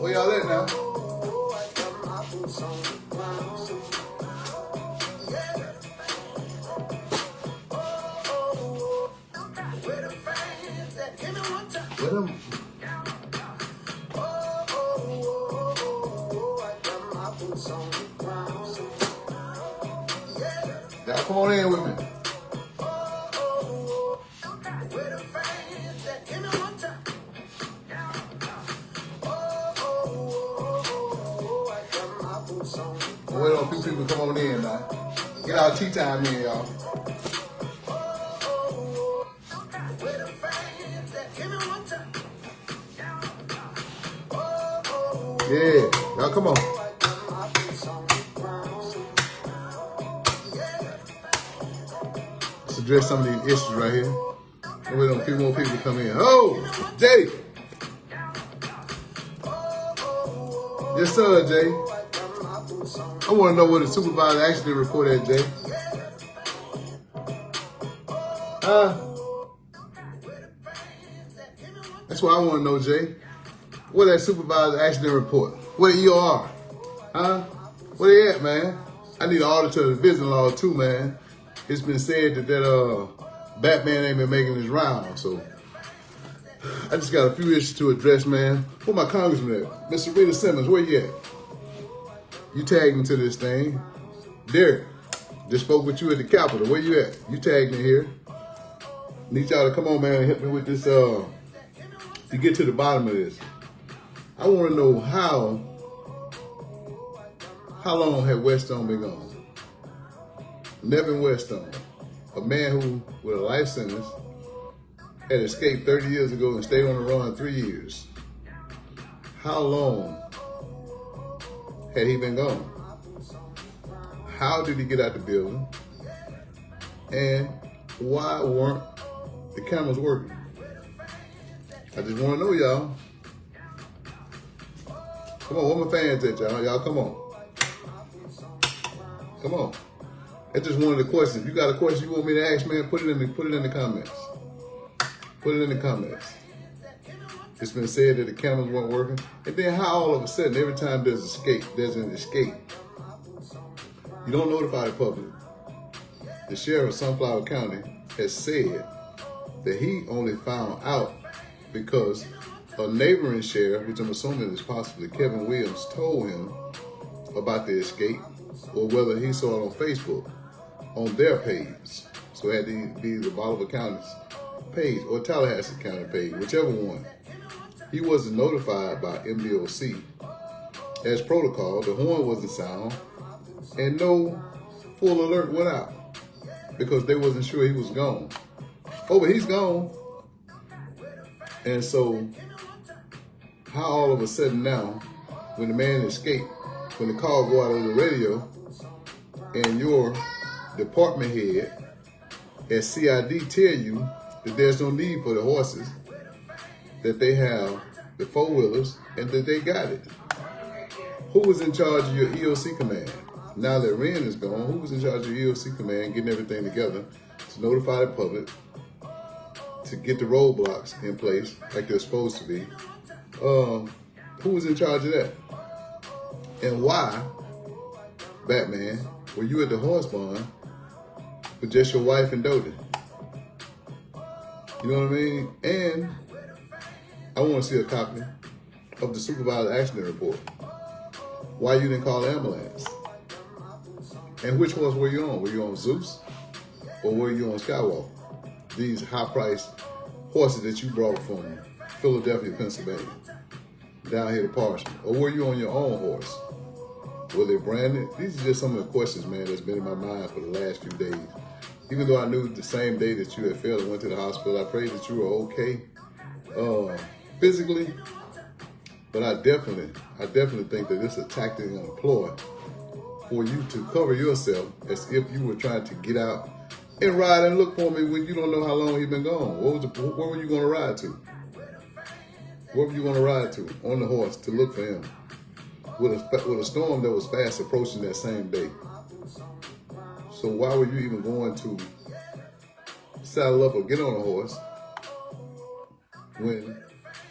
Where y'all at now? Where them? Y'all come on in with me. Wait on a few people come on in now. Get our tea time in, y'all. Yeah, y'all come on. Let's address some of these issues right here. Wait on a few more people to come in. Oh, Jay. Yes, sir, Jay. I want to know what the supervisor actually reported, Jay. That's what I want to know, Jay. What that supervisor actually report? What EOR? Where they at, man? I need an auditor of the business law too, man. It's been said that Batman ain't been making his round, so I just got a few issues to address, man. Where my congressman at? Mr. Rita Simmons, where you at? You tagged into this thing. Derek, just spoke with you at the Capitol. Where you at? You tagged in here. Need y'all to come on, man, and help me with this, to get to the bottom of this. I want to know how long had Weststone been gone? Nevin Weststone, a man who, with a life sentence, had escaped 30 years ago and stayed on the run 3 years. How long had he been gone? How did he get out the building? And why weren't the cameras working? I just want to know, y'all. Come on, where my fans at, y'all? Y'all, come on. Come on. That's just one of the questions. If you got a question you want me to ask, man, put it in the comments. Put it in the comments. It's been said that the cameras weren't working. And then how all of a sudden, every time there's an escape, you don't notify the public. The sheriff of Sunflower County has said that he only found out because a neighboring sheriff, which I'm assuming is possibly Kevin Williams, told him about the escape, or whether he saw it on Facebook, on their page. So it had to be the Bolivar County's page or Tallahassee County page, whichever one. He wasn't notified by MDOC. As protocol, the horn wasn't sound, and no full alert went out because they wasn't sure he was gone. Oh, but he's gone. And so, how all of a sudden now, when the man escaped, when the call go out on the radio, and your department head at CID tell you that there's no need for the horses, that they have the four-wheelers, and that they got it. Who was in charge of your EOC command? Now that Ren is gone, who was in charge of your EOC command, getting everything together to notify the public, to get the roadblocks in place like they're supposed to be? Who was in charge of that? And why, Batman, were you at the horse barn with just your wife and Dodie? You know what I mean? And I want to see a copy of the supervisor accident report. Why you didn't call the ambulance? And which horse were you on? Were you on Zeus or were you on Skywalker? These high-priced horses that you brought from Philadelphia, Pennsylvania, down here to Parchment. Or were you on your own horse? Were they branded? These are just some of the questions, man, that's been in my mind for the last few days. Even though I knew the same day that you had failed and went to the hospital, I prayed that you were okay physically. But I definitely think that this is a tactic and a ploy for you to cover yourself as if you were trying to get out and ride and look for me when you don't know how long he's been gone. Where were you going to ride to? Where were you going to ride to on the horse to look for him? With a storm that was fast approaching that same day. So why were you even going to saddle up or get on a horse when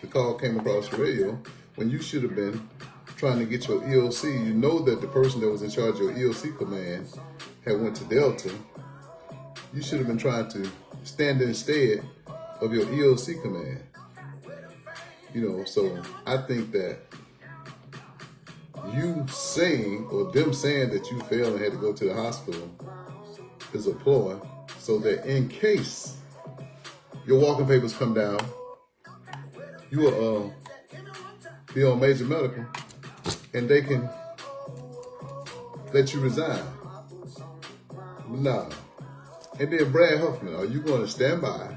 the call came across the radio when you should have been trying to get your EOC. You know that the person that was in charge of your EOC command had went to Delta. You should have been trying to stand instead of your EOC command. You know, so I think that you saying, or them saying that you failed and had to go to the hospital is a ploy, so that in case your walking papers come down, you will be on major medical and they can let you resign. Nah. And then Brad Huffman, are you going to stand by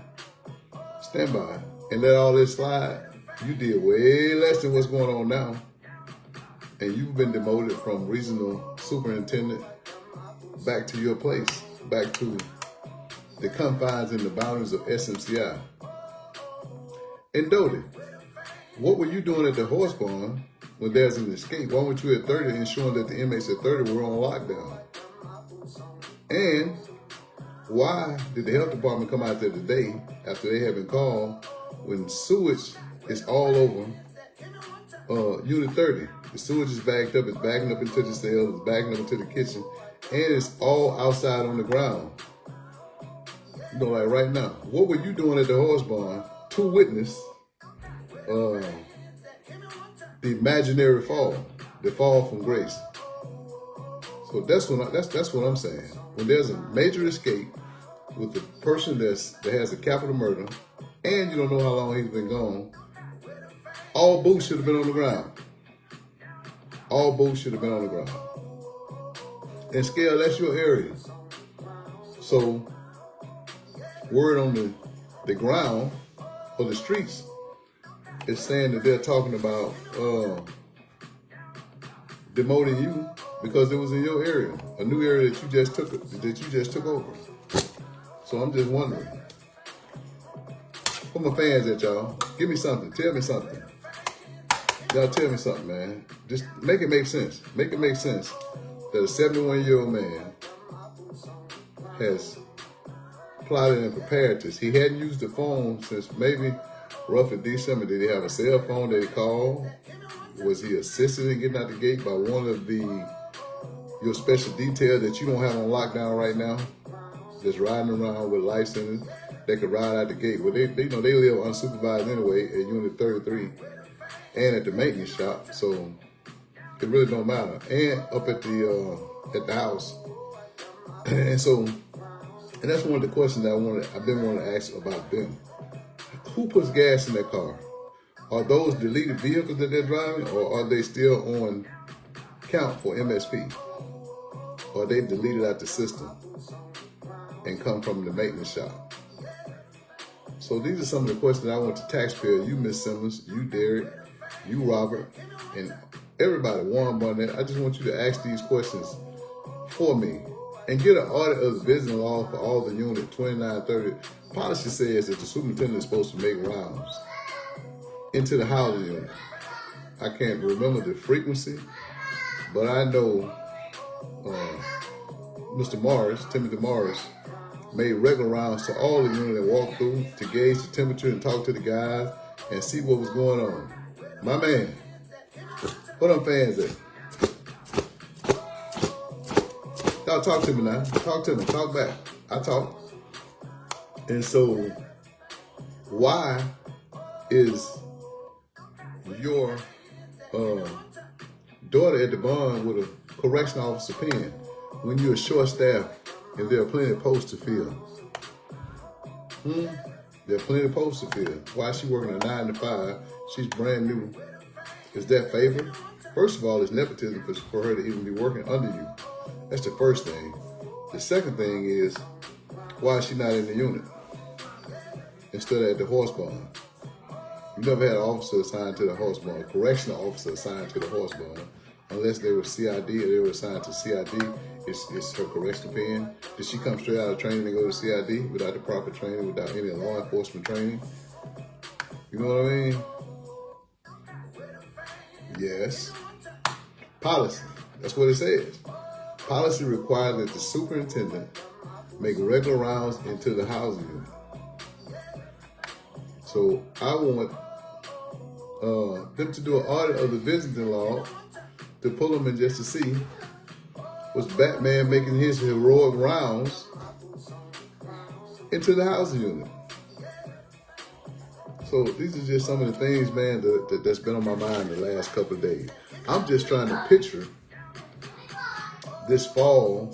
and let all this slide? You did way less than what's going on now. And you've been demoted from regional superintendent back to your place, back to the confines and the boundaries of SMCI. And Doty, what were you doing at the horse barn when there's an escape? Why weren't you at 30 ensuring that the inmates at 30 were on lockdown? And why did the health department come out there today after they had been called when sewage is all over Unit 30? The sewage is backed up, it's backing up into the cells, it's backing up into the kitchen, and it's all outside on the ground. You know, like right now. What were you doing at the horse barn to witness the imaginary fall, the fall from grace? So that's what I'm saying. When there's a major escape with a person that has a capital murder, and you don't know how long he's been gone, all boots should have been on the ground. All boots should have been on the ground. And Scale, that's your area. So word on the ground or the streets is saying that they're talking about demoting you because it was in your area, a new area that you just took over. So I'm just wondering. Where my fans at, y'all? Give me something. Tell me something. Y'all tell me something, man. Just make it make sense. Make it make sense that a 71-year-old man has plotted and prepared this. He hadn't used the phone since maybe roughly December. Did he have a cell phone that he called? Was he assisted in getting out the gate by one of your special detail that you don't have on lockdown right now? Just riding around with licenses that could ride out the gate. Well, they live unsupervised anyway at Unit 33 and at the maintenance shop, so it really don't matter. And up at the house, and that's one of the questions that I've been wanting to ask about them. Who puts gas in their car? Are those deleted vehicles that they're driving, or are they still on count for MSP? Or they deleted out the system and come from the maintenance shop? So these are some of the questions I want to taxpayer, you Miss Simmons, you Derek, you Robert, and everybody, Warren Barnett. I just want you to ask these questions for me and get an audit of the business law for all the unit 2930. Policy says that the superintendent is supposed to make rounds into the housing unit. I can't remember the frequency, but I know Mr. Morris, Timothy Morris, made regular rounds to all the unit and walked through to gauge the temperature and talk to the guys and see what was going on. My man, what them fans at? Y'all talk to me now. Talk to me. Talk back. I talk. And so, why is your daughter at the barn with a correctional officer pen when you're short staffed and there are plenty of posts to fill? There are plenty of posts to fill. Why is she working a 9 to 5? She's brand new. Is that favor? First of all, it's nepotism for her to even be working under you. That's the first thing. The second thing is, why is she not in the unit instead of at the horse barn? You never had an officer assigned to the horse barn, a correctional officer assigned to the horse barn, unless they were CID or they were assigned to CID. It's her correctional pen. Did she come straight out of training and go to CID without the proper training, without any law enforcement training? You know what I mean? Yes. Policy. That's what it says. Policy requires that the superintendent make regular rounds into the housing unit. So I want them to do an audit of the visiting log to pull them in just to see was Batman making his heroic rounds into the housing unit. So these are just some of the things, man, that's been on my mind the last couple of days. I'm just trying to picture this fall.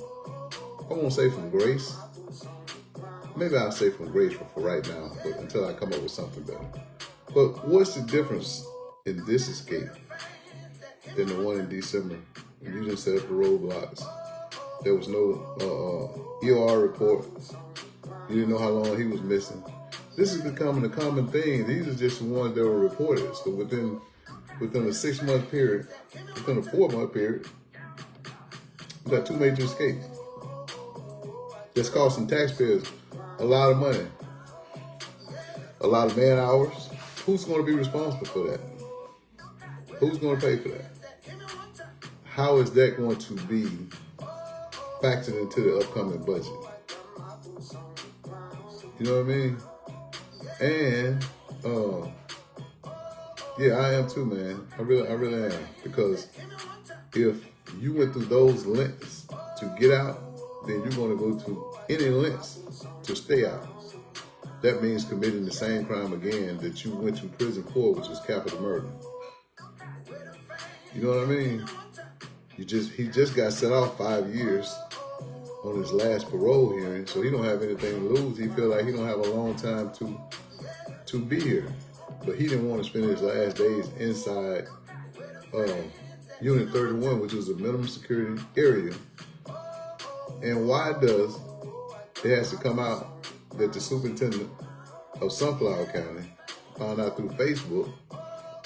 I won't say from grace. Maybe I'll say from grace for right now, but until I come up with something better. But what's the difference in this escape than the one in December when you just set up the roadblocks? There was no EOR report. You didn't know how long he was missing. This is becoming a common thing. These are just the ones that were reported. So within a 6-month period, within a 4-month period, we got 2 major escapes. That's costing taxpayers a lot of money, a lot of man hours. Who's going to be responsible for that? Who's going to pay for that? How is that going to be factored into the upcoming budget? You know what I mean? And yeah, I am too, man. I really am. Because if you went through those lengths to get out, then you're going to go to any lengths to stay out. That means committing the same crime again that you went to prison for, which was capital murder. You know what I mean? He just got set off 5 years on his last parole hearing, so he don't have anything to lose. He feel like he don't have a long time to be here. But he didn't want to spend his last days inside Unit 31, which is a minimum security area. And why does it has to come out that the superintendent of Sunflower County found out through Facebook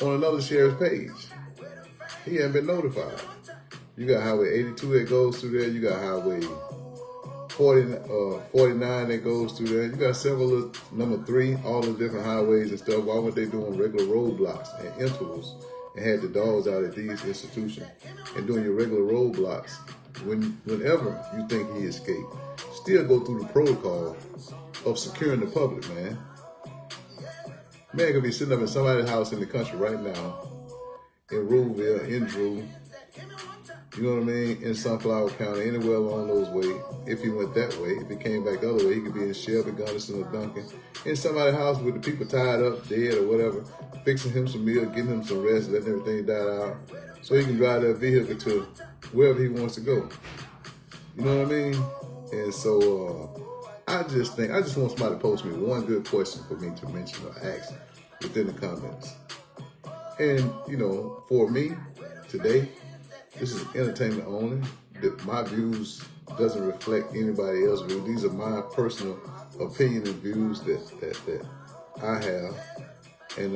on another sheriff's page? He hadn't been notified. You got Highway 82 that goes through there. You got Highway 49 that goes through there. You got several, number 3, all the different highways and stuff. Why weren't they doing regular roadblocks and intervals and had the dogs out at these institutions and doing your regular roadblocks whenever you think he escaped? Still go through the protocol of securing the public, man. Man could be sitting up in somebody's house in the country right now, in Ruleville, in Drew, you know what I mean, in Sunflower County, anywhere along those ways. If he went that way, if he came back the other way, he could be in Shelby, Gunnison, or Duncan, in somebody's house with the people tied up, dead, or whatever, fixing him some meal, getting him some rest, letting everything die out, so he can drive that vehicle to wherever he wants to go. You know what I mean? And so I just want somebody to post me one good question for me to mention or ask within the comments. And, you know, for me, today, this is entertainment only. My views doesn't reflect anybody else's views. These are my personal opinion and views that I have. And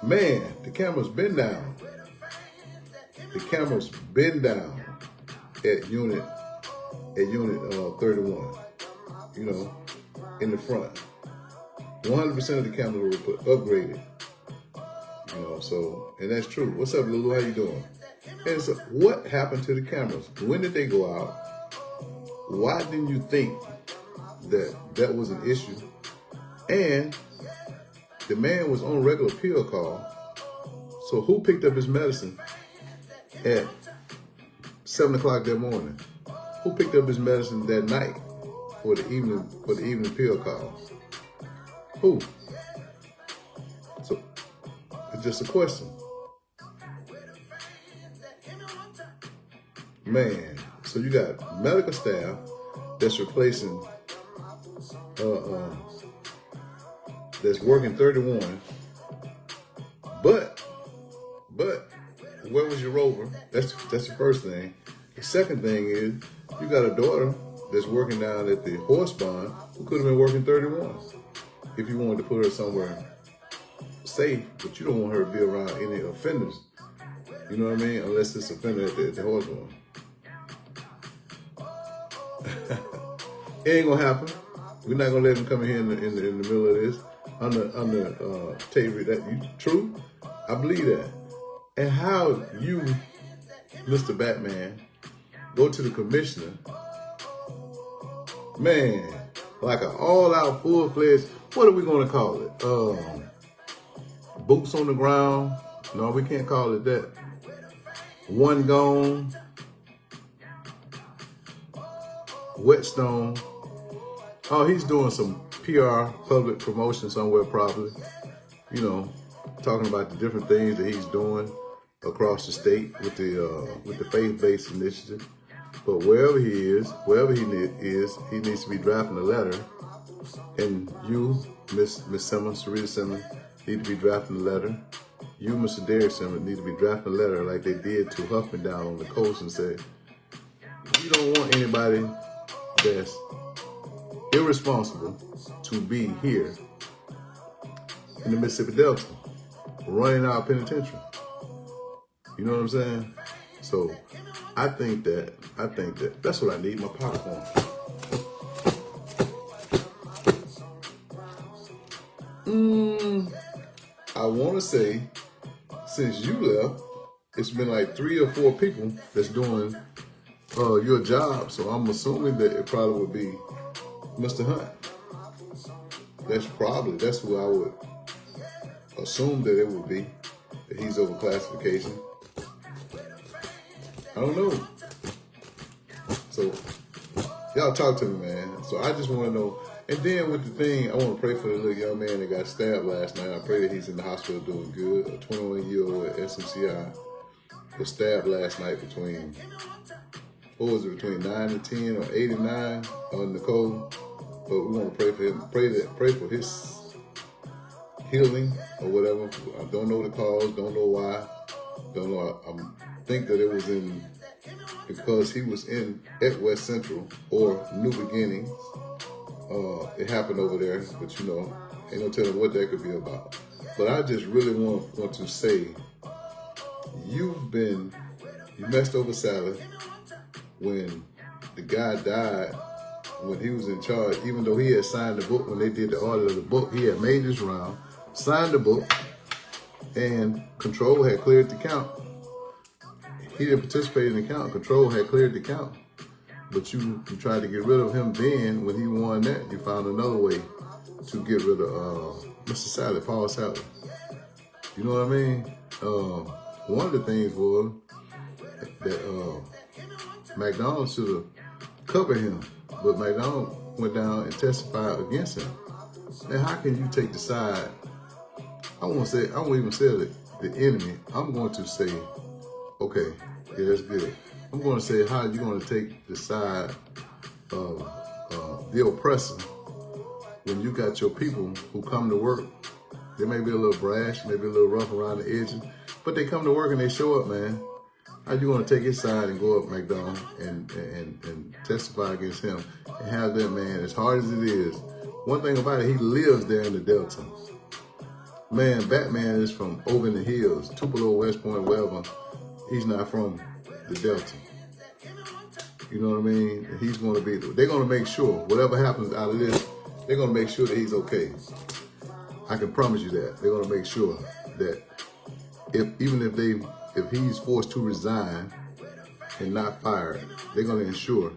man, the camera's been down. The camera's been down at unit 31. You know, in the front. 100% of the cameras were upgraded. You know, so, and that's true. What's up, Lulu? How you doing? And so, what happened to the cameras? When did they go out? Why didn't you think that was an issue? And the man was on regular pill call. So who picked up his medicine at 7 o'clock that morning? Who picked up his medicine that night for the evening pill call? Who? So it's just a question. Man, so you got medical staff that's replacing, that's working 31, but where was your rover? That's the first thing. The second thing is you got a daughter that's working down at the horse barn who could have been working 31 if you wanted to put her somewhere safe, but you don't want her to be around any offenders. You know what I mean? Unless it's offender at the horse barn. It ain't gonna happen. We're not gonna let him come in here in the middle of this under Tavery. That you true? I believe that. And how you, Mr. Batman, go to the commissioner, man, like an all-out, full-fledged, what are we gonna call it? boots on the ground. No, we can't call it that. One gone. Whetstone. Oh, he's doing some PR, public promotion somewhere probably. You know, talking about the different things that he's doing across the state with the faith-based initiative. But wherever he is, he needs to be drafting a letter. And you, Miss Simmons, Sarita Simmons, need to be drafting a letter. You, Mr. Derek Simmons, need to be drafting a letter like they did to Huffman down on the coast and say, we don't want anybody that's irresponsible to be here in the Mississippi Delta running our penitentiary. You know what I'm saying? So I think that that's what I need, my popcorn. I want to say, since you left, it's been like 3 or 4 people that's doing your job. So I'm assuming that it probably would be Mr. Hunt. That's who I would assume that it would be, that he's over classification. I don't know. So y'all talk to me, man. So I just want to know. And then with the thing, I want to pray for the little young man that got stabbed last night. I pray that he's in the hospital doing good. A 21-year-old at SMCI was stabbed last night between 9 and 10 or 8 and 9 on Nicole. But we want to pray for him. Pray for his healing or whatever. I don't know the cause. Don't know why. Don't know. I think that it was because he was at West Central or New Beginnings. It happened over there, but you know, ain't no telling what that could be about. But I just really want to say, you messed over Sally when the guy died, when he was in charge, even though he had signed the book, when they did the audit of the book, he had made his round, signed the book, and Control had cleared the count. He didn't participate in the count. Control had cleared the count. But you tried to get rid of him then. When he won that, you found another way to get rid of Mr. Sally, Paul Sally. You know what I mean? One of the things was that McDonald should have covered him, but McDonald went down and testified against him. Now, how can you take the side? I won't even say the enemy. I'm going to say, okay, yeah, that's good. I'm going to say, how are you going to take the side of the oppressor when you got your people who come to work? They may be a little brash, maybe a little rough around the edges, but they come to work and they show up, man. How you going to take his side and go up McDonald and testify against him and have that man, as hard as it is? One thing about it, he lives there in the Delta. Man, Batman is from over in the hills, Tupelo, West Point, wherever. He's not from the Delta. You know what I mean? He's going to be, they're going to make sure, whatever happens out of this, they're going to make sure that he's okay. I can promise you that. They're going to make sure that if he's forced to resign and not fired, they're going to ensure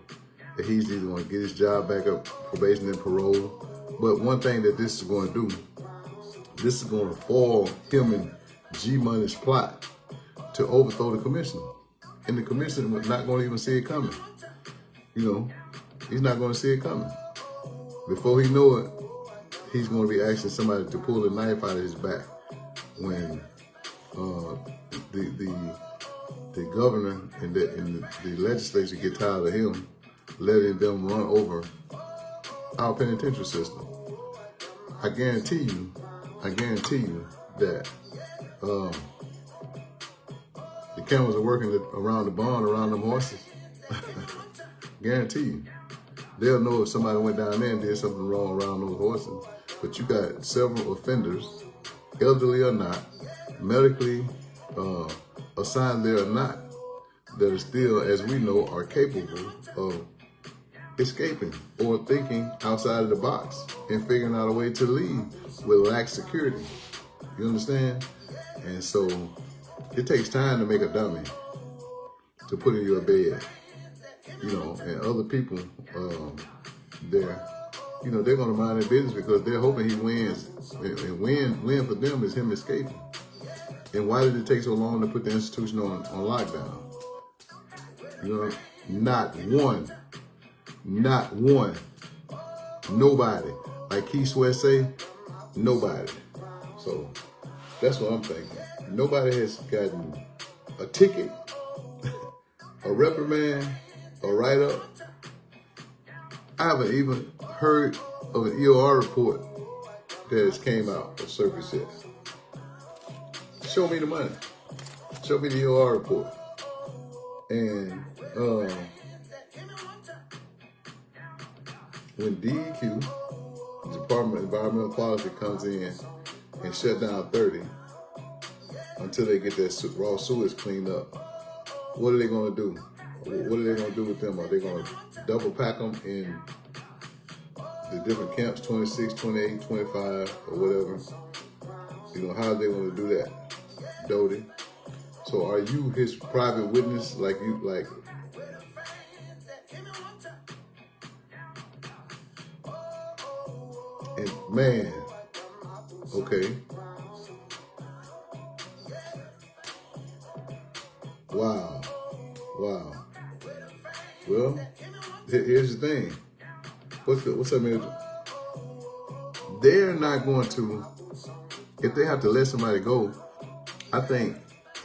that he's either going to get his job back up, probation and parole. But one thing that this is going to do, this is going to foil him and G Money's plot to overthrow the commissioner. And the commissioner was not going to even see it coming. You know, he's not going to see it coming. Before he know it, he's going to be asking somebody to pull a knife out of his back when the governor and the legislature get tired of him letting them run over our penitentiary system. I guarantee you that the cameras are working around the barn, around them horses. Guarantee you. They'll know if somebody went down there and did something wrong around those horses. But you got several offenders, elderly or not, medically assigned there or not, that are still, as we know, are capable of escaping or thinking outside of the box and figuring out a way to leave with lax security. You understand? And so it takes time to make a dummy to put in your bed, you know, and other people there you know, they're going to mind their business because they're hoping he wins. And win for them is him escaping. And why did it take so long to put the institution on lockdown? You know, not one, nobody. Like Keith Sweat say, nobody. So that's what I'm thinking. Nobody has gotten a ticket, a reprimand, a write-up. I haven't even heard of an EOR report that has came out or surfaced yet. Show me the money. Show me the EOR report. And when DEQ, the Department of Environmental Quality, comes in and shut down 30 until they get that raw sewage cleaned up, what are they going to do? What are they going to do with them? Are they going to double pack them in the different camps, 26, 28, 25, or whatever? You know, how are they going to do that? Doty. So are you his private witness like you, like? And man, okay. Wow. Well, here's the thing. What's up, man? They're not going to, if they have to let somebody go, I think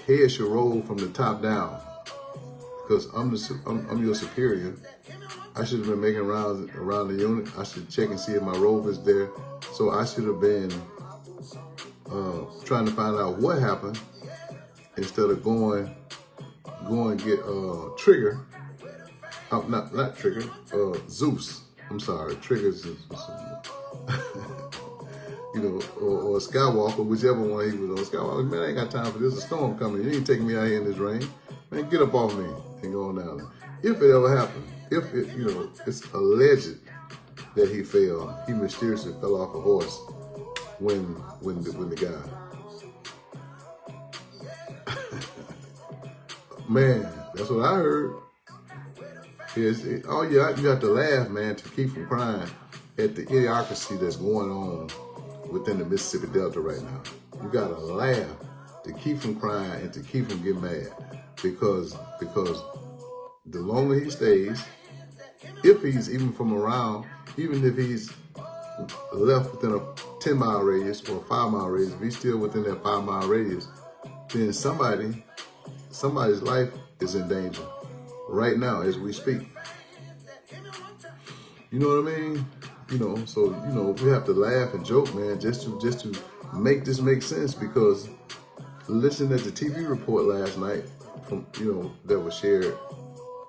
head should roll from the top down, because I'm your superior. I should have been making rounds around the unit. I should check and see if my robe is there. So I should have been trying to find out what happened instead of going get Trigger. Not Trigger. Zeus. I'm sorry. Trigger's. You know, or Skywalker, whichever one he was on. Skywalker, man, I ain't got time for this. There's a storm coming. You ain't taking me out here in this rain. Man, get up off me and go on down there. If it ever happened, if it, you know, it's alleged that he fell. He mysteriously fell off a horse when the guy. Man, that's what I heard. Oh yeah, you have to laugh, man, to keep from crying at the idiocracy that's going on within the Mississippi Delta right now. You gotta laugh to keep from crying and to keep from getting mad, because the longer he stays, if he's even from around, even if he's left within a 10-mile radius or a 5-mile radius, if he's still within that 5-mile radius, then somebody's life is in danger right now as we speak. You know what I mean? You know, so, you know, we have to laugh and joke, man, just to make this make sense, because listening at the TV report last night from, you know, that was shared,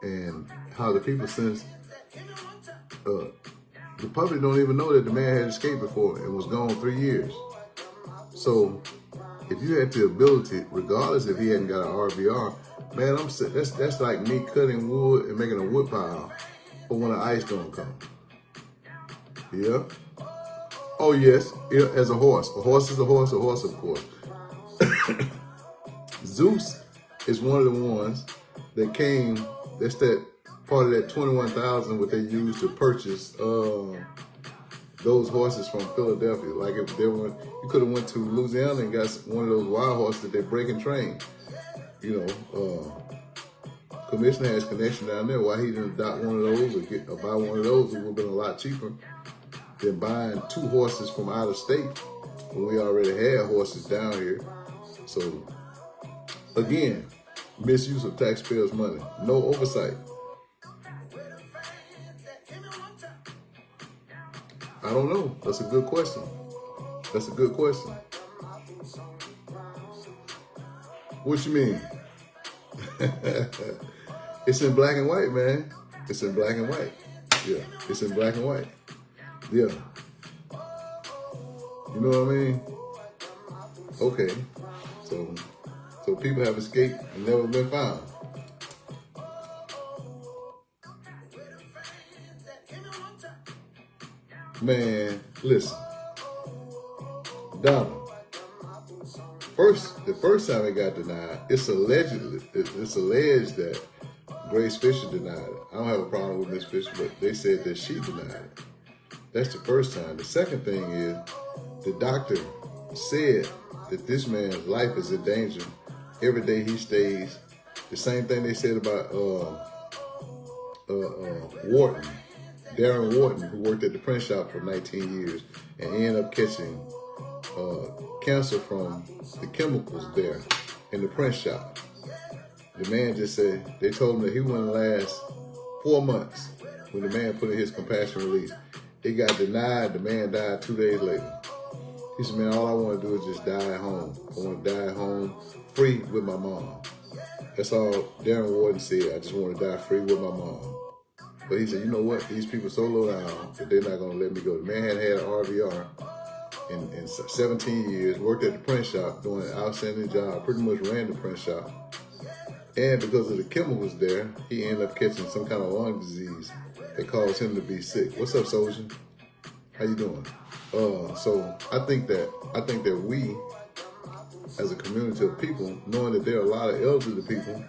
and how the people since, the public don't even know that the man had escaped before and was gone 3 years. So if you had the ability, regardless if he hadn't got an RVR, man, that's like me cutting wood and making a wood pile for when an ice storm comes. Yeah. Oh yes, yeah, as a horse. A horse is a horse of course. Zeus is one of the ones that came, that's that part of that 21,000 what they used to purchase those horses from Philadelphia. Like if they were, you could have went to Louisiana and got one of those wild horses that they break and train. You know, Commissioner has connection down there. Why he didn't adopt one of those or buy one of those? It would have been a lot cheaper than buying 2 horses from out of state when we already had horses down here. So again, misuse of taxpayers' money, no oversight. I don't know. That's a good question. That's a good question. What you mean? It's in black and white, man. It's in black and white. Yeah, it's in black and white. Yeah. You know what I mean? Okay. So people have escaped and never been found. Man, listen. Donald. The first time it got denied, it's alleged that Grace Fisher denied it. I don't have a problem with Miss Fisher, but they said that she denied it. That's the first time. The second thing is the doctor said that this man's life is in danger every day he stays. The same thing they said about Wharton, Darren Wharton, who worked at the print shop for 19 years and ended up catching cancer from the chemicals there in the print shop. The man just said, they told him that he wouldn't last 4 months when the man put in his compassion release. It got denied. The man died 2 days later. He said, man, all I want to do is just die at home. I want to die at home free with my mom. That's all Darren Wharton said. I just want to die free with my mom. But he said, you know what? These people are so low down that they're not going to let me go. The man had an RVR in 17 years, worked at the print shop, doing an outstanding job, pretty much ran the print shop. And because of the chemicals there, he ended up catching some kind of lung disease that caused him to be sick. What's up, soldier? How you doing? So I think that we, as a community of people, knowing that there are a lot of elderly people,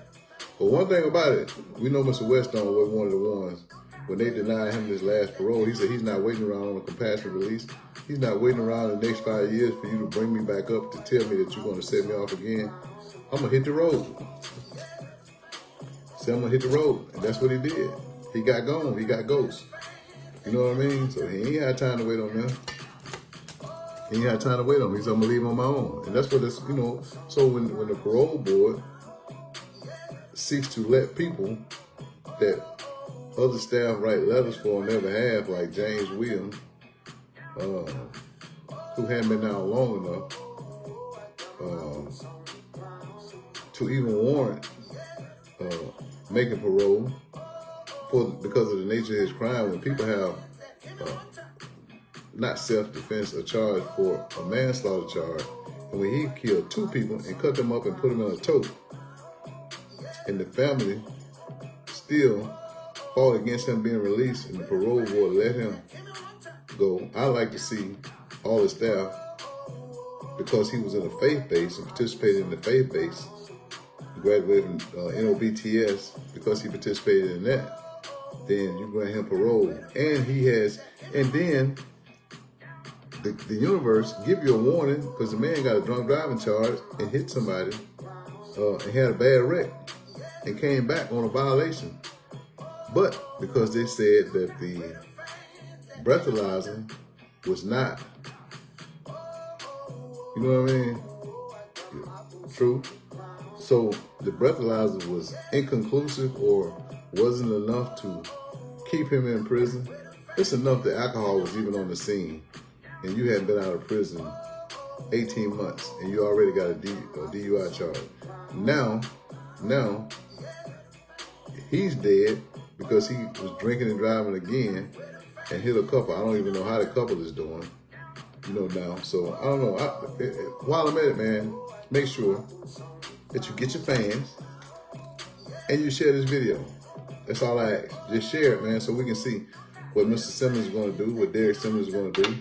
but one thing about it, we know Mr. Weston was one of the ones, when they denied him his last parole, he said he's not waiting around on a compassionate release. He's not waiting around the next 5 years for you to bring me back up to tell me that you're going to set me off again. I'm going to hit the road. So I'm going to hit the road. And that's what he did. He got gone. He got ghost. You know what I mean? So he ain't had time to wait on them. He ain't had time to wait on me. So I'm going to leave him on my own. And that's what it's, you know, so when the parole board seeks to let people that other staff write letters for on their behalf, like James Williams, who hadn't been out long enough to even warrant making parole because of the nature of his crime. When people have not self-defense, a charge for a manslaughter charge, and when he killed 2 people and cut them up and put them in a tote, and the family still fought against him being released, and the parole board let him go. I like to see all the staff, because he was in a faith base and participated in the faith base, graduated from NOBTS, because he participated in that, then you grant him parole. And he has, and then the universe give you a warning, because the man got a drunk driving charge and hit somebody and had a bad wreck and came back on a violation. But because they said that the breathalyzer was not, you know what I mean? True. So the breathalyzer was inconclusive or wasn't enough to keep him in prison. It's enough that alcohol was even on the scene and you hadn't been out of prison 18 months and you already got a DUI charge. Now, he's dead because he was drinking and driving again and hit a couple. I don't even know how the couple is doing, you know, now. So I don't know. While I'm at it, man, make sure that you get your fans and you share this video. That's all I ask. Just share it, man, so we can see what Mr. Simmons is going to do, what Derek Simmons is going to do,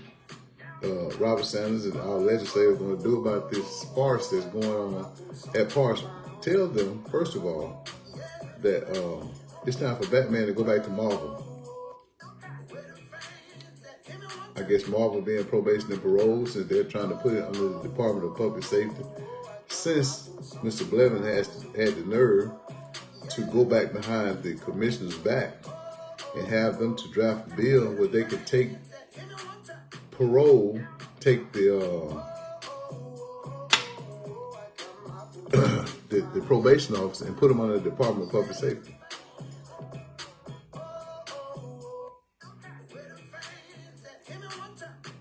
Robert Sanders and our legislators are going to do about this farce that's going on at Parson. Tell them, first of all, that it's time for Batman to go back to Marvel. I guess Marvel being probation and parole, since they're trying to put it under the Department of Public Safety. Since Mr. Blevin had the nerve to go back behind the commissioner's back and have them to draft a bill where they could take parole, take the the probation officer and put them under the Department of Public Safety.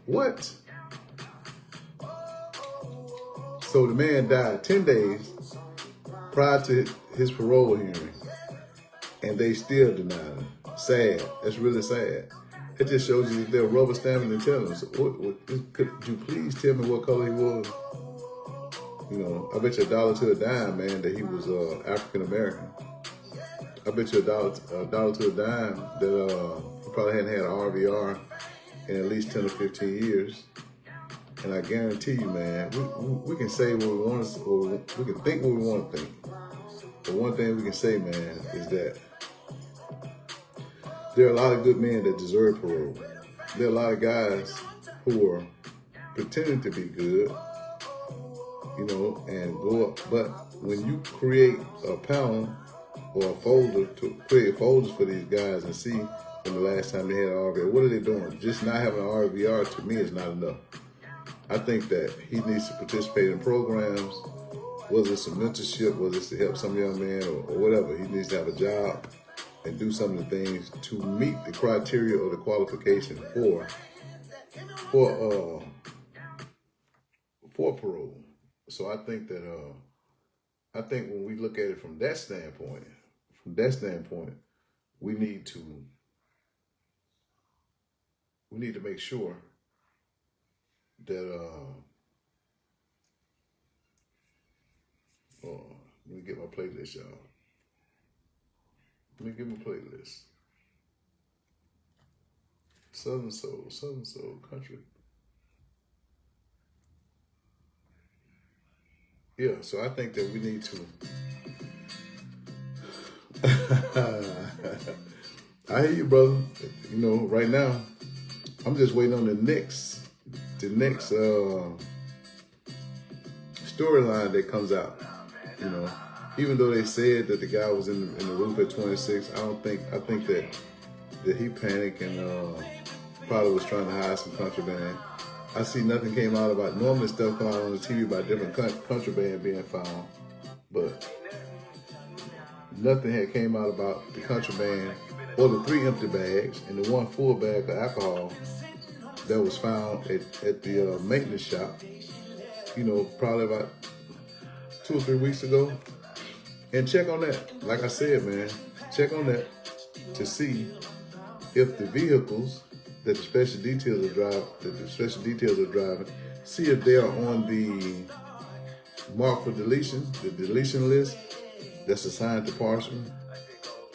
What? So the man died 10 days prior to his parole hearing, and they still denied him. Sad. That's really sad. It just shows you that they're rubber stamping and telling us. Could you please tell me what color he was? You know, I bet you $1 to a dime, man, that he was African American. I bet you $1 to a dime that he probably hadn't had an RVR in at least 10 or 15 years. And I guarantee you, man, we can say what we want to, or we can think what we want to think. But one thing we can say, man, is that there are a lot of good men that deserve parole. there are a lot of guys who are pretending to be good, you know, and go up. But when you create a panel or a folder to create folders for these guys and see when the last time they had an RVR, what are they doing? Just not having an RVR to me is not enough. I think that he needs to participate in programs, whether it's a mentorship, whether it's to help some young man or whatever. He needs to have a job and do some of the things to meet the criteria or the qualification for parole. So I think that when we look at it from that standpoint, we need to make sure that let me get my playlist, y'all. Let me get my playlist. Southern Soul, country. Yeah, so I think that we need to. I hear you, brother. You know, right now, I'm just waiting on the next storyline that comes out. You know, even though they said that the guy was in the roof at 26, I think that he panicked and probably was trying to hide some contraband. I see nothing came out about, normally stuff come out on the TV about different contraband being found, but nothing had came out about the contraband or the 3 empty bags and the 1 full bag of alcohol that was found at the maintenance shop, you know, probably about 2 or 3 weeks ago. And check on that. Like I said, man, check on that to see if the vehicles that the special details are driving, see if they are on the mark for deletion, the deletion list that's assigned to Parchman.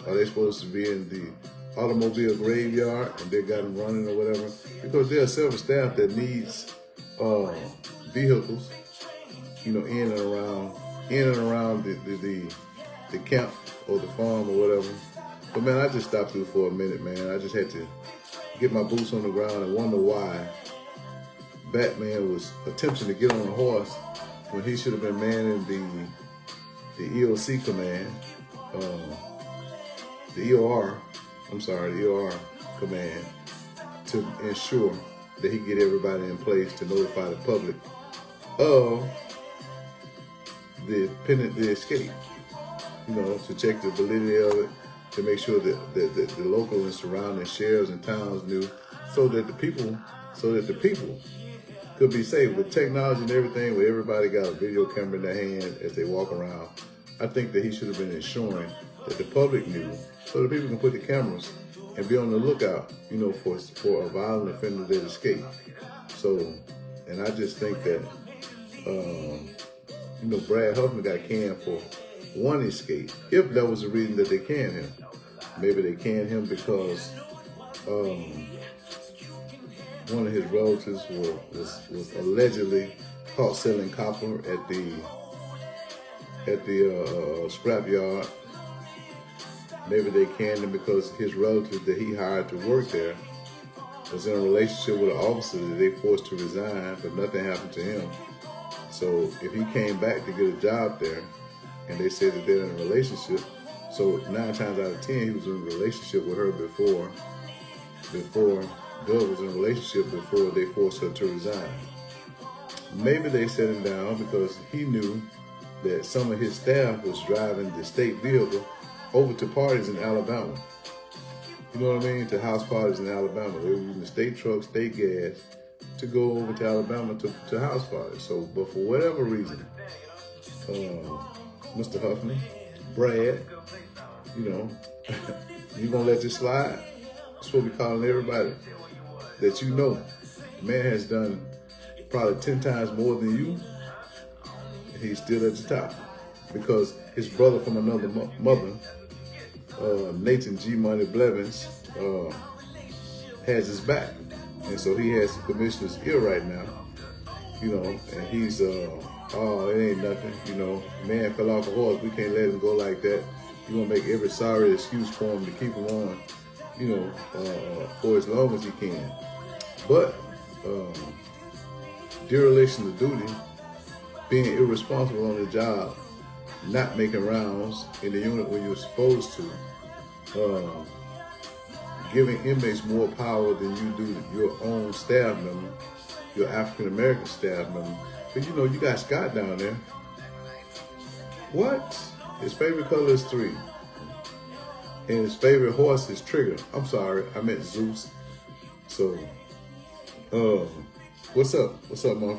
Are they supposed to be in the automobile graveyard and they got them running or whatever? Because there are several staff that needs vehicles, you know, in and around the camp or the farm or whatever. But man, I just stopped through for a minute, man. I just had to get my boots on the ground and wonder why Batman was attempting to get on a horse when he should have been manning the EOC command, the EOR command, to ensure that he get everybody in place to notify the public of the escape, you know, to check the validity of it, to make sure that the local and surrounding sheriffs and towns knew, so that the people could be safe. With technology and everything, where everybody got a video camera in their hand as they walk around, I think that he should have been ensuring that the public knew, so that people can put the cameras and be on the lookout, you know, for a violent offender that escaped. So, and I just think that, you know, Brad Huffman got canned for one escape, if that was the reason that they canned him. Maybe they canned him because one of his relatives was allegedly caught selling copper at the scrap yard. Maybe they canned him because his relative that he hired to work there was in a relationship with an officer that they forced to resign, but nothing happened to him. So if he came back to get a job there, and they said that they're in a relationship, so 9 times out of 10 he was in a relationship with her before Doug was in a relationship before they forced her to resign. Maybe they set him down because he knew that some of his staff was driving the state vehicle over to parties in Alabama. You know what I mean? To house parties in Alabama. They were using state trucks, state gas to go over to Alabama to house parties. So, but for whatever reason, Mr. Huffman, Brad, you know, you gonna let this slide? You're supposed to be calling everybody that you know. The man has done probably 10 times more than you, and he's still at the top because his brother from another mother, Nathan G. Money Blevins, has his back, and so he has the commissioner's ear right now, you know, and he's oh, it ain't nothing, you know, man fell off a horse, we can't let him go like that. You're gonna make every sorry excuse for him to keep him on, you know, for as long as he can. But dereliction of duty, being irresponsible on the job, not making rounds in the unit when you're supposed to, giving inmates more power than you do to your own staff member, your African-American staff member. But you know, you got Scott down there. What? His favorite color is 3. And his favorite horse is Trigger. I'm sorry, I meant Zeus. So, what's up? What's up, Mom?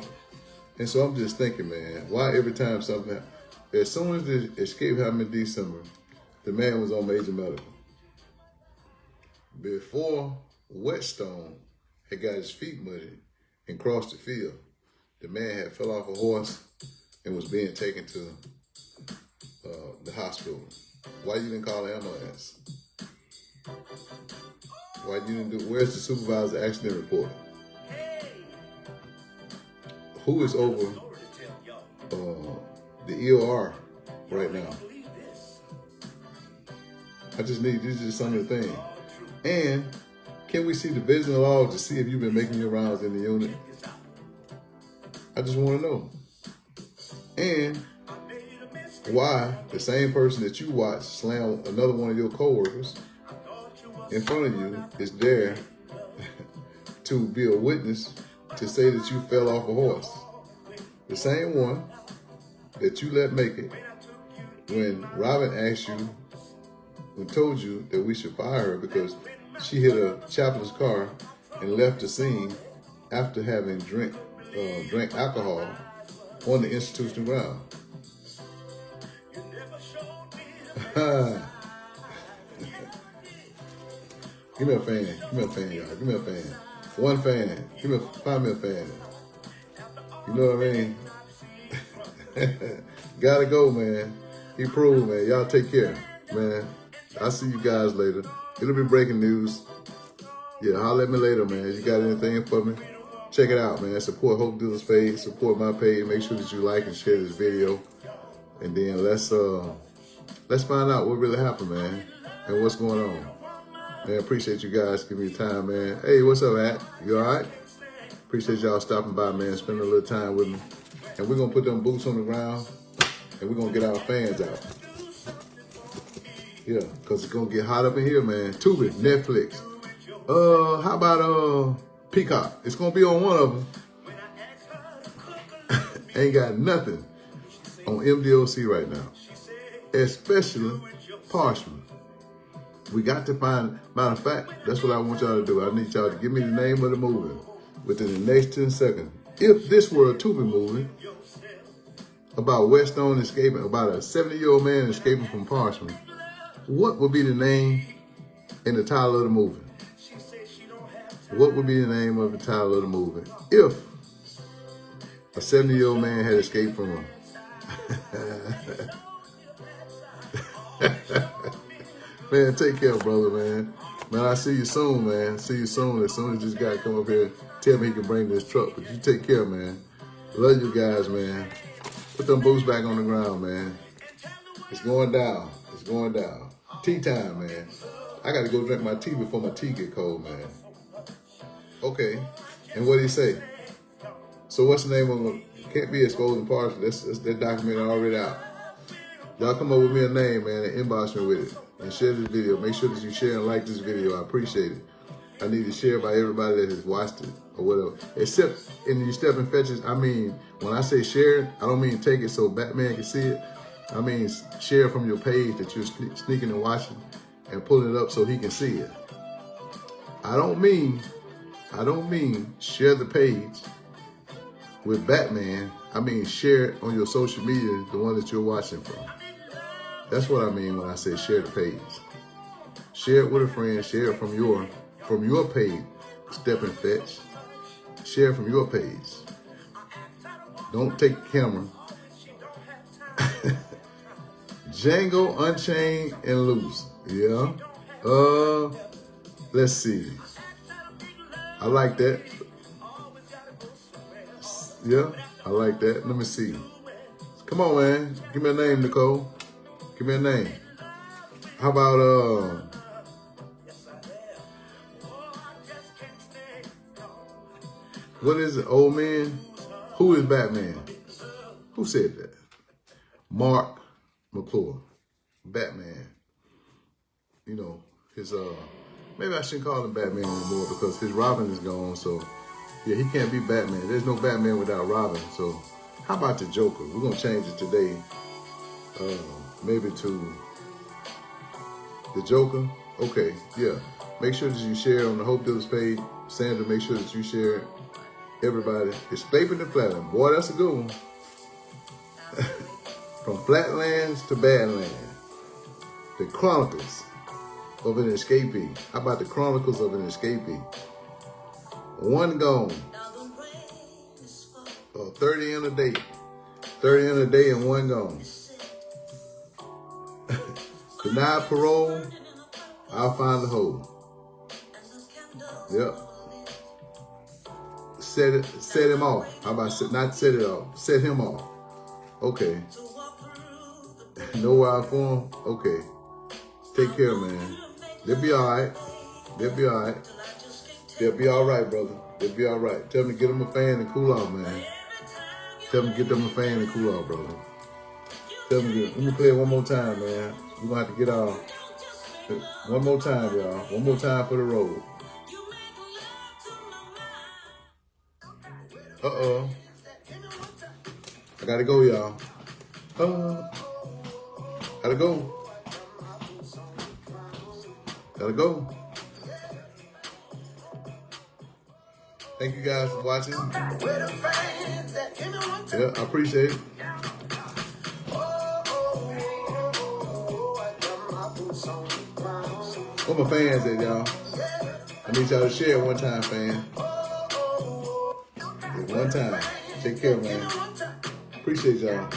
And so I'm just thinking, man, why every time something happens, as soon as the escape happened in December, the man was on major medical. Before Whetstone had got his feet muddy and crossed the field, the man had fell off a horse and was being taken to the hospital. Why you didn't call the ambulance? Why you didn't do? Where's the supervisor accident report? Who is over the EOR right now? I just need, these are just some of the things. And can we see the visiting log to see if you've been making your rounds in the unit? I just want to know. And why the same person that you watch slam another one of your coworkers in front of you is there to be a witness to say that you fell off a horse. The same one that you let make it when Robin asked you, who told you that we should fire her because she hit a chaplain's car and left the scene after having drank alcohol on the institutional ground. Give me a fan. Give me a fan, y'all. Give me a fan. One fan. Find me a fan. You know what I mean? Gotta go, man. He proved, man. Y'all take care, man. I'll see you guys later. It'll be breaking news. Yeah, holler at me later, man. You got anything for me? Check it out, man. Support Hope Dealer's page. Support my page. Make sure that you like and share this video. And then let's find out what really happened, man, and what's going on. Man, appreciate you guys giving me time, man. Hey, what's up, At? You all right? Appreciate y'all stopping by, man, spending a little time with me. And we're going to put them boots on the ground, and we're going to get our fans out. Yeah, because it's going to get hot up in here, man. Tubi, Netflix. How about Peacock? It's going to be on one of them. Ain't got nothing on MDOC right now, especially Parchment. We got to find, matter of fact, that's what I want y'all to do. I need y'all to give me the name of the movie within the next 10 seconds. If this were a Tubi movie about Whetstone escaping, about a 70-year-old man escaping from Parchment, what would be the name and the title of the movie? What would be the name of the title of the movie if a 70-year-old man had escaped from a man, take care, brother, man. Man, I'll see you soon, man. See you soon. As soon as this guy come up here, tell me he can bring this truck. But you take care, man. Love you guys, man. Put them boots back on the ground, man. It's going down. It's going down. Tea time, man. I got to go drink my tea before my tea get cold, man. Okay. And what did he say? So what's the name of them? Can't be exposing parts. That's that documentary already out. Y'all come up with me a name, man, and inbox me with it. And share this video. Make sure that you share and like this video. I appreciate it. I need to share by everybody that has watched it or whatever. Except in these stepping fetches, I mean, when I say share it, I don't mean take it so Batman can see it. I mean share from your page that you're sneaking and watching and pulling it up so he can see it. I don't mean share the page with Batman. I mean share it on your social media, the one that you're watching from. That's what I mean when I say share the page. Share it with a friend. Share it from your page. Step and fetch. Share from your page. Don't take the camera. Django, Unchained, and Loose. Yeah. Let's see. I like that. Yeah, I like that. Let me see. Come on, man. Give me a name, Nicole. Give me a name. How about What is it, old man? Who is Batman? Who said that? Mark McClure, Batman. You know, his, maybe I shouldn't call him Batman anymore because his Robin is gone, so yeah, he can't be Batman. There's no Batman without Robin, so how about the Joker? We're gonna change it today, maybe to the Joker. Okay, yeah. Make sure that you share on the Hope Dealers page. Sandra, make sure that you share. Everybody, escaping the flatland. Boy, that's a good one. From flatlands to badlands. The Chronicles of an Escapee. How about the Chronicles of an Escapee? One gone. 30 in a day. 30 in a day and one gone. Denied parole, I'll find the hole. Yep. Set him off. How about not set it off? Set him off. Okay. Know where I for him? Okay. Take care, man. They'll be all right. They'll be all right. They'll be all right, brother. They'll be all right. Tell them to get them a fan and cool off, man. Tell them to get them a fan and cool off, brother. Tell them to let me play it one more time, man. We're going to have to get off. One more time, y'all. One more time for the road. Uh-oh. I gotta go, y'all. Gotta go. Gotta go. Thank you guys for watching. Yeah, I appreciate it. Where my fans at, y'all? I need y'all to share one time, fan. One time. Take care, man. Appreciate y'all.